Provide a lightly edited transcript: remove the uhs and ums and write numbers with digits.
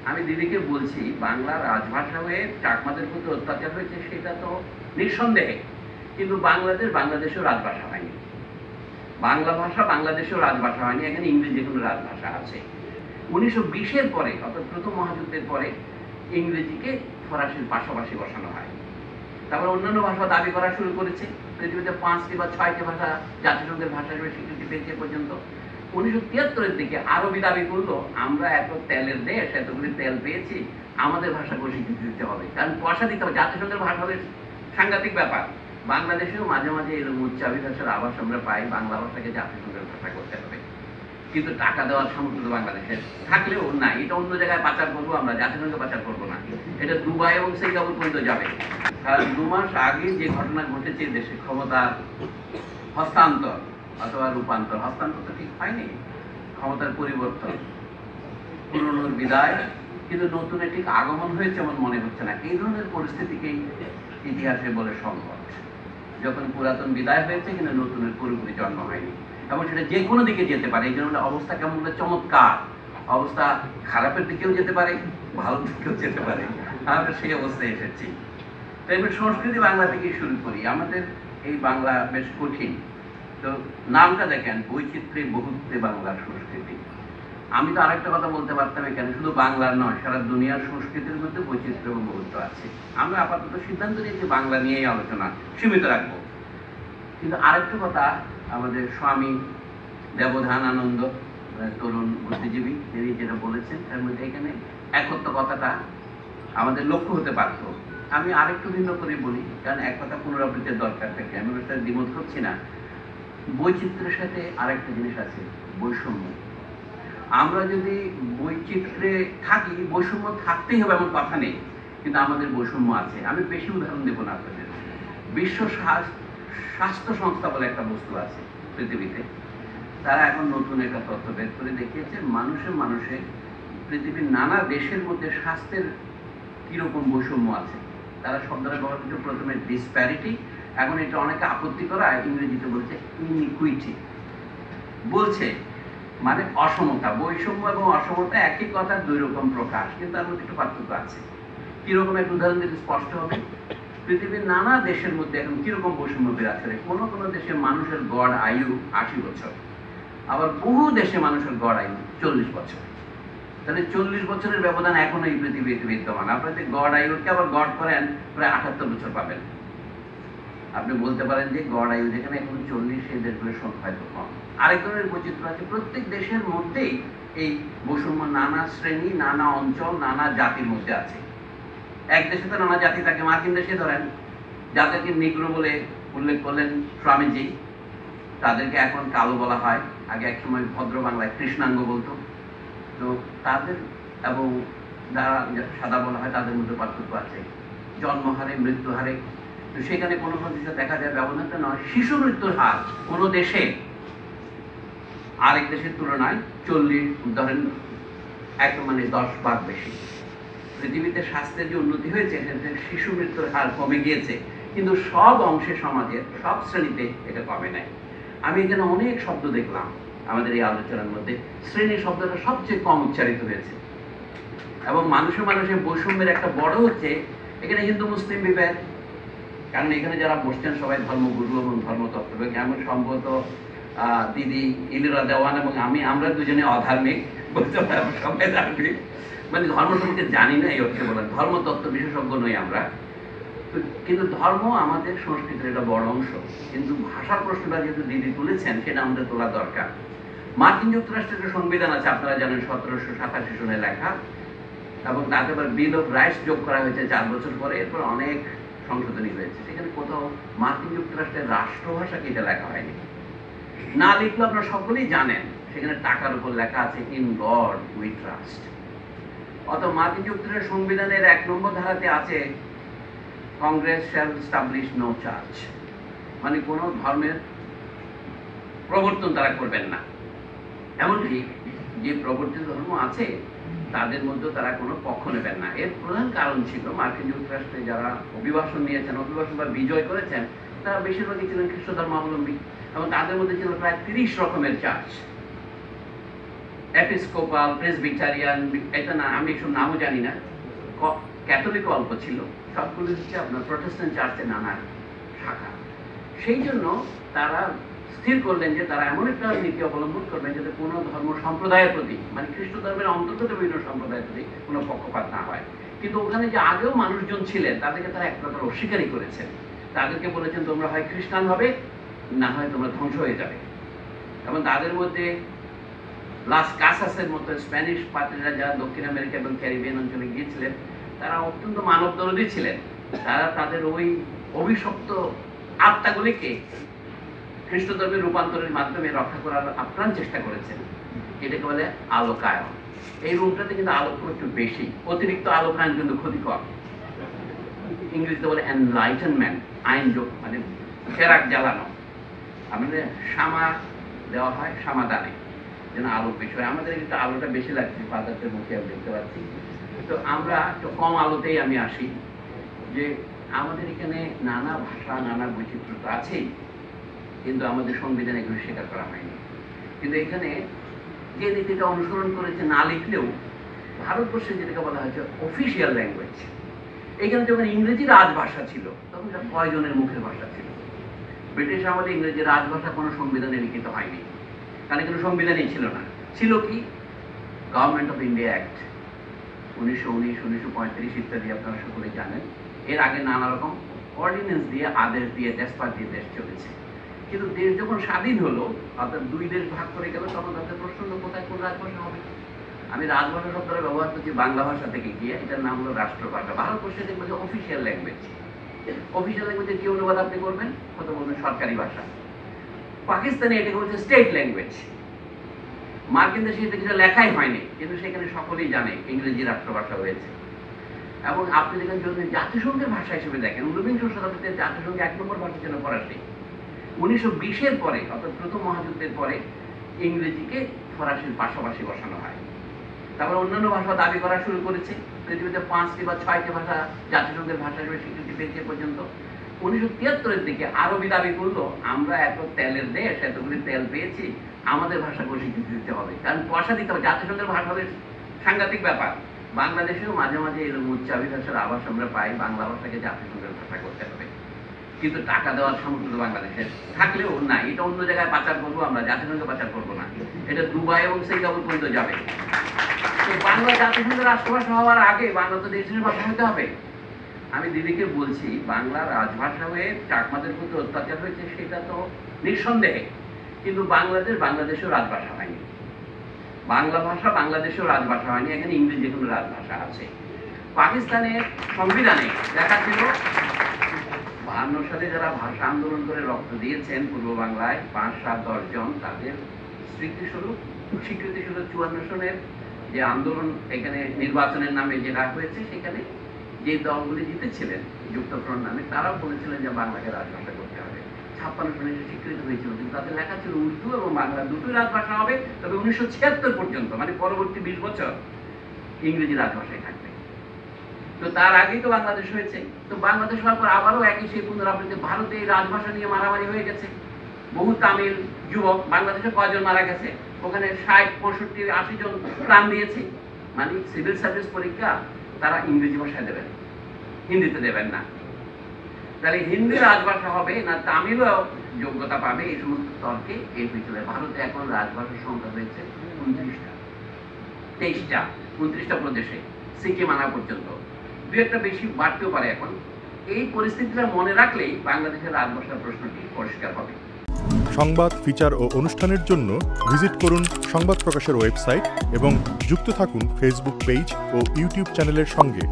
আমি দিদিকে বলছি বাংলা রাজভাষা হয়ে চাকমাদের প্রতি অত্যাচার হয়েছে সেটা তো নিঃসন্দেহে, কিন্তু বাংলাদেশেও রাজভাষা হয়নি। বাংলা ভাষা বাংলাদেশেও রাজভাষা হয়নি, এখানে ইংরেজি কোনো রাজভাষা আছে। 1920-এর পরে অর্থাৎ প্রথম মহাযুদ্ধের পরে ইংরেজিকে ফরাসির পাশাপাশি বসানো হয়। তারপর অন্যান্য ভাষা দাবি করা শুরু করেছে। পৃথিবীতে 5টি বা 6টি ভাষা জাতিসংঘের ভাষা হিসেবে স্বীকৃতি পেয়েছে পর্যন্ত। 1973-এর দিকে আরবি দাবি করলো আমরা এত তেলের দেশ, এতগুলি তেল পেয়েছি, আমাদের ভাষাকে স্বীকৃতি দিতে হবে, কারণ পয়সা দিতে হবে। জাতিসংঘের ভাষা হলে সাংঘাতিক ব্যাপার। বাংলাদেশেও মাঝে মাঝে এরকম উচ্চাভিলাষের আভাস আমরা পাই, বাংলা ভাষাকে জাতিসংঘের ভাষা করতে হবে, কিন্তু টাকা দেওয়ার সামর্থ্য বাংলাদেশের থাকলেও না, এটা অন্য জায়গায় পাচার করবো আমরা, জাতিসংঘে পাচার করবো না, এটা দুবাই এবং সিঙ্গাপুর পর্যন্ত যাবে। কারণ 2 মাস আগে যে ঘটনা ঘটেছে দেশে ক্ষমতার হস্তান্তর অথবা রূপান্তর, হস্তান্তর তো ঠিক হয়নি, ক্ষমতার পরিবর্তন, পুরনোর বিদায়, কিন্তু নতুনের ঠিক আগমন হয়েছে এমন মনে হচ্ছে না। এই ধরনের পরিস্থিতিকেই ইতিহাসে বলে সংকট, যখন পুরাতন বিদায় হয়েছে কিন্তু নতুনের পুরোপুরি জন্ম হয়নি, এবং সেটা যে কোনো দিকে যেতে পারে। এই জন্য অবস্থা কেমন হলে চমৎকার, অবস্থা খারাপের দিকেও যেতে পারে, ভালো দিকেও যেতে পারে, আমরা সেই অবস্থায় এসেছি। তো এবার সংস্কৃতি বাংলা থেকে শুরু করি। আমাদের এই বাংলা বেশ কঠিন, তো নামটা দেখেন, বৈচিত্র্যে বহুত্বে বাংলার সংস্কৃতি। আমি তো আরেকটা কথা বলতে পারতাম, এখানে শুধু বাংলার নয়, সারা দুনিয়ার সংস্কৃতির মধ্যে বৈচিত্র্য এবং বহুত্ব আছে। আমরা আপাতত সিদ্ধান্ত নিয়েছি বাংলা নিয়েই আলোচনা সীমিত রাখবো। কিন্তু আরেকটা কথা, আমাদের স্বামী দেবধান আনন্দ, তরুণ বুদ্ধিজীবী, তিনি যেটা বলেছেন তার মধ্যে এখানে একত্ব কথাটা আমাদের লক্ষ্য হতে পারত। আমি আরেকটু ভিন্ন করে বলি, কারণ এক কথা পুনরাবৃত্তির দরকার থাকে, আমি ওটা দ্বিমত করছি না। বৈচিত্র্যের সাথে আরেকটা জিনিস আছে, বৈষম্য। আমরা যদি বৈচিত্র্যে থাকি, বৈষম্য থাকতেই হবে এমন কথা নেই, কিন্তু আমাদের বৈষম্য আছে। আমি বেশি উদাহরণ দেবো না আপনাদের। বিশ্ব স্বাস্থ্য সংস্থা বলে একটা বস্তু আছে পৃথিবীতে, তারা এখন নতুন একটা তথ্য বের করে দেখিয়েছে মানুষে পৃথিবীর নানা দেশের মধ্যে স্বাস্থ্যের কিরকম বৈষম্য আছে। তারা শব্দটা ব্যবহার করছে প্রথমে ডিসপ্যারিটি, এখন এটা অনেকে আপত্তি করা, ইংরেজিতে বলছে ইনইকুইটি, বলছে মানে অসমতা। বৈষম্য এবং অসমতা একই কথার 2 রকম প্রকাশ, কিন্তু তার মধ্যে একটু পার্থক্য আছে। কিরকম একটা উদাহরণ দিলে স্পষ্ট হবে। পৃথিবীর নানা দেশের মধ্যে এখন কিরকম বৈষম্য বিরাজ করে। কোনো কোনো দেশে মানুষের গড় আয়ু 80 বছর, আবার বহু দেশে মানুষের গড় আয়ু 40 বছর। তাহলে 40 বছরের ব্যবধান এখনো এই পৃথিবীতে বিদ্যমান। আপনার যে গড় আয়ুকে আবার গড় করেন প্রায় 78 বছর পাবেন। আপনি বলতে পারেন যে গড় আয়ু যেখানে এখন 40, সেই দেশগুলোর সংখ্যা হয়তো কম। আরেক ধরনের বৈচিত্র্য আছে, প্রত্যেক দেশের মধ্যেই এই বৈষম্য নানা শ্রেণী, নানা অঞ্চল, নানা জাতির মধ্যে আছে। এক দেশে তো নানা জাতি থাকে, মার্কিন দেশে ধরেন যাদেরকে নিগ্রো বলে উল্লেখ করলেন স্বামীজি, তাদেরকে এখন কালো বলা হয়, আগে এক সময় ভদ্র বাংলায় কৃষ্ণাঙ্গ বলতো। তো তাদের এবং যারা সাদা বলা হয় তাদের মধ্যে পার্থক্য আছে, জন্মহারে, মৃত্যুহারে। তো সেখানে কোনো কোনো দেশে দেখা যায় ব্যবধানটা নয়, শিশু মৃত্যুর হার কোনো দেশে আরেক দেশের তুলনায় 40, ধরেন একদম মানে 10 ভাগ বেশি। পৃথিবীতে স্বাস্থ্যের যে উন্নতি হয়েছে সেখানে শিশু মৃত্যুর হার কমে গিয়েছে, কিন্তু সব অংশে সমাজের সব শ্রেণীতে এটা কমে নাই। আমি এখানে অনেক শব্দ দেখলাম আমাদের এই আলোচনার মধ্যে, শ্রেণী শব্দটা সবচেয়ে কম উচ্চারিত হয়েছে। এবং মানুষে বৈষম্যের একটা বড় হচ্ছে এখানে হিন্দু মুসলিম বিভেদ, কারণ এখানে যারা বসছেন সবাই ধর্মগুরু এবং ধর্মতত্ত্ববিদ। এমন সম্ভবত দিদি ইলিরা দেওয়ান এবং আমরা দুজনে অধার্মিক, বলতে পারবো সবাই ধার্মিক, মানে ধর্ম সম্পর্কে জানি না, এই অর্থে বলেন ধর্মতত্ত্ব বিশেষজ্ঞ নই আমরা। কিন্তু ধর্ম আমাদের সংস্কৃতির একটা বড় অংশ, কিন্তু ভাষার প্রশ্নটা যেহেতু দিদি তুলেছেন সেটা আমাদের তোলা দরকার। মার্কিন যুক্তরাষ্ট্রের সংবিধান আছে, আপনারা জানেন 1787 সনে লেখা, এবং তাতে আবার বিল অফ রাইটস যোগ করা হয়েছে 4 বছর পরে, এরপর অনেক সংশোধনী হয়েছে। সেখানে কোথাও মার্কিন যুক্তরাষ্ট্রের রাষ্ট্রভাষাকে এটা লেখা হয়নি। না লিখলে আপনারা সকলেই জানেন সেখানে টাকার উপর লেখা আছে ইন গড উই ট্রাস্ট। অত মার্কিন যুক্তরাষ্ট্রের সংবিধানের 1 নম্বর ধারাতে আছে Congress shall establish no church, মানে কোনো ধর্মের প্রবর্তন তারা করবেন না। এমনকি যে প্রবর্তিত ধর্ম আছে তাদের মধ্যে তারা কোনো পক্ষ নেবেন না। এর প্রধান কারণ ছিল মার্কিন যুক্তরাষ্ট্রে যারা অভিবাসন নিয়েছেন, অভিবাসন বা বিজয় করেছেন, তারা বেশিরভাগই ছিলেন খ্রিস্ট ধর্মাবলম্বী, এবং তাদের মধ্যে ছিল প্রায় 30 রকমের চার্চ। এপিস্কোপাল, প্রেসবিটারিয়ান, এটা না আমি এসব নামও জানি না, ক্যাথলিক অল্প ছিল, সবগুলো হচ্ছে আপনার প্রটেস্ট্যান্ট চার্চের নানা শাখা। সেই জন্য তারা স্থির করলেন যে তারা এমন একটা নীতি অবলম্বন করবেন যাতে কোনো ধর্ম সম্প্রদায়ের প্রতি, মানে খ্রিস্ট ধর্মের অন্তর্গত বিভিন্ন সম্প্রদায়ের প্রতি কোনো পক্ষপাত না হয়। কিন্তু ওখানে যে আগেও মানুষজন ছিলেন তাদেরকে তারা এক প্রকার অস্বীকারই করেছেন। তাদেরকে বলেছেন তোমরা হয় খ্রিস্টান হবে, না হয় তোমরা ধ্বংস হয়ে যাবে। এবং তাদের মধ্যে লাস কাসাসের মতো স্প্যানিশ পাত্রীরা যারা দক্ষিণ আমেরিকা এবং ক্যারিবিয়ান অঞ্চলে গিয়েছিলেন তারা অত্যন্ত মানবদরদী ছিলেন। তারা তাদের ওই অভিশপ্ত আত্মাগুলিকে খ্রিস্ট ধর্মের রূপান্তরের মাধ্যমে রক্ষা করার আপ্রাণ চেষ্টা করেছেন। এটাকে বলে আলোকায়ন। এই রূপটাতে কিন্তু আলোক একটু বেশি, অতিরিক্ত আলোকায়ন কিন্তু ক্ষতিকর। ইংরেজিতে বলে এনলাইটেনমেন্ট, আইন যোগ, মানে ফেরাক জ্বালানো। আমাদের শামা দেওয়া হয় সমাধানে যেন আলো বেশি হয়। আমাদের কিন্তু আলোটা বেশি লাগছে, বাজারের মুখে আমি দেখতে পাচ্ছি। তো আমরা একটু কম আলোতেই আমি আসি যে আমাদের এখানে নানা ভাষা, নানা বৈচিত্র্য তো আছেই, কিন্তু আমাদের সংবিধানে এগুলো স্বীকার করা হয়নি। কিন্তু এখানে যে নীতিটা অনুসরণ করেছে না লিখলেও ভারতবর্ষে যেটাকে বলা হয়েছে অফিসিয়াল ল্যাঙ্গুয়েজ, এখানে যখন ইংরেজি রাজভাষা ছিল তখন এটা কয়জনের মুখের ভাষা ছিল? ব্রিটিশ আমলে ইংরেজি রাজভাষা কোনো সংবিধানে লিখিত হয়নি, কারণ কোনো সংবিধানই ছিল না। ছিল কি? গভর্নমেন্ট অফ ইন্ডিয়া অ্যাক্ট 1919, 1935 ইত্যাদি আপনারা সকলে জানেন। এর আগে নানা রকম অর্ডিন্যান্স দিয়ে, আদেশ দিয়ে, দেশপাত দিয়ে দেশ চলেছে। কিন্তু দেশ যখন স্বাধীন হলো, অর্থাৎ দুই দেশ ভাগ করে গেল, তখন তাদের প্রশ্ন হলো কোথায় কোন রাজভাষা হবে। আমি রাজভাষা শব্দটা ব্যবহার করছি বাংলা ভাষা থেকে গিয়ে, এটার নাম হলো রাষ্ট্রভাষা। ভারতবর্ষে দেখবো যে অফিসিয়াল ল্যাঙ্গুয়েজ। অফিসিয়াল ল্যাঙ্গুয়েজে কি অনুবাদ আপনি করবেন? কত বলবেন সরকারি ভাষা। পাকিস্তানে এটাকে বলছে স্টেট ল্যাঙ্গুয়েজ। মার্কিন দেশে এটা কিছু লেখাই হয়নি, কিন্তু সেখানে সকলেই জানে ইংরেজি রাষ্ট্রভাষা হয়েছে। এবং আপনি দেখেন যদি জাতিসংঘের ভাষা হিসেবে দেখেন, ঊনবিংশ শতাব্দীতে জাতিসংঘে 1 নম্বর ভাষা ছিল ফরাসি। 1920-এর পরে, অর্থাৎ প্রথম মহাযুদ্ধের পরে ইংরেজিকে ফরাসির পাশাপাশি বসানো হয়। তারপর অন্যান্য ভাষা দাবি করা শুরু করেছে। পৃথিবীতে 5টি বা 6টি ভাষা জাতিসংঘের ভাষা হিসেবে স্বীকৃতি পেয়েছে পর্যন্ত। 1973-এর দিকে আরবি দাবি করলো আমরা এত তেলের দেশ, এতগুলি তেল পেয়েছি, আমাদের ভাষাকে স্বীকৃতি দিতে হবে, কারণ পয়সা দিতে হবে। জাতিসংঘের ভাষা হবে সাংঘাতিক ব্যাপার। বাংলাদেশেও মাঝে মাঝে এরকম উচ্চাভিলাষের আভাস আমরা পাই, বাংলা ভাষাকে জাতিসংঘের ভাষা করতে হবে, কিন্তু টাকা দেওয়ার সামর্থ্য বাংলাদেশের থাকলেও না। এটা অন্য জায়গায় পাচার করবো আমরা, জাতিসংঘে পাচার করবো না। এটা দুবাই এবং সিঙ্গাপুর পর্যন্ত যাবে। তো বাংলা জাতিসংঘের রাষ্ট্রভাষা হওয়ার আগে বাংলা তো দেশের ভাষা হতে হবে। আমি দিদিকে বলছি বাংলা রাজভাষা হয়ে চাকমাদের প্রতি অত্যাচার হয়েছে, সেটা তো নিঃসন্দেহে, কিন্তু বাংলাদেশেও রাজভাষা হয়নি। বাংলা ভাষা বাংলাদেশেও রাজভাষা হয়নি, এখানে ইংরেজি কোনো রাজভাষা আছে। পাকিস্তানের সংবিধানে লেখা ছিল 52 সালে যারা ভাষা আন্দোলন করে রক্ত দিয়েছেন পূর্ব বাংলায় 5, 7, 10 জন, তাদের স্বীকৃতিস্বরূপ 54 সনের যে আন্দোলন এখানে নির্বাচনের নামে যেটা হয়েছে, সেখানে যে দলগুলি জিতেছিলেন যুক্তফ্রন্ট নামে, তারাও বলেছিলেন যে বাংলাকে রাজভাষা করতে হবে। 56 সনে স্বীকৃত হয়েছিল, কিন্তু তাদের লেখা ছিল উর্দু এবং বাংলা দুটোই রাজভাষা হবে, তবে 1976 পর্যন্ত, মানে পরবর্তী 20 বছর ইংরেজি রাজভাষায় থাকবে। তো তার আগেই তো বাংলাদেশ হয়েছে। তো বাংলাদেশ হওয়ার পর আবারও একই সেই পুনরাবৃত্তি। ভারতে এই রাজভাষা নিয়ে মারামারি হয়ে গেছে। বহু তামিল যুবক, বাংলাদেশে কয়জন মারা গেছে, ওখানে 60, 65, 80 জন প্রাণ দিয়েছে। মানে সিভিল সার্ভিস পরীক্ষা তারা ইংরেজি ভাষায় দেবেন, হিন্দিতে দেবেন না। তাহলে হিন্দি রাজভাষা হবে না তামিলও যোগ্যতা পাবে, এই সমস্ত তর্কে এই হয়েছিল। ভারতে এখন রাজভাষার সংখ্যা হয়েছে 29টা, 23টা, 29টা প্রদেশে, সিকিম আনা পর্যন্ত। দু একটা বেশি বাড়তেও পারে এখন। এই পরিস্থিতিটা মনে রাখলেই বাংলাদেশের রাজভাষার প্রশ্নটি পরিষ্কার হবে। সংবাদ, ফিচার ও অনুষ্ঠানের জন্য ভিজিট করুন সংবাদ প্রকাশের ওয়েবসাইট এবং যুক্ত থাকুন ফেসবুক পেজ ও ইউটিউব চ্যানেলের সঙ্গে।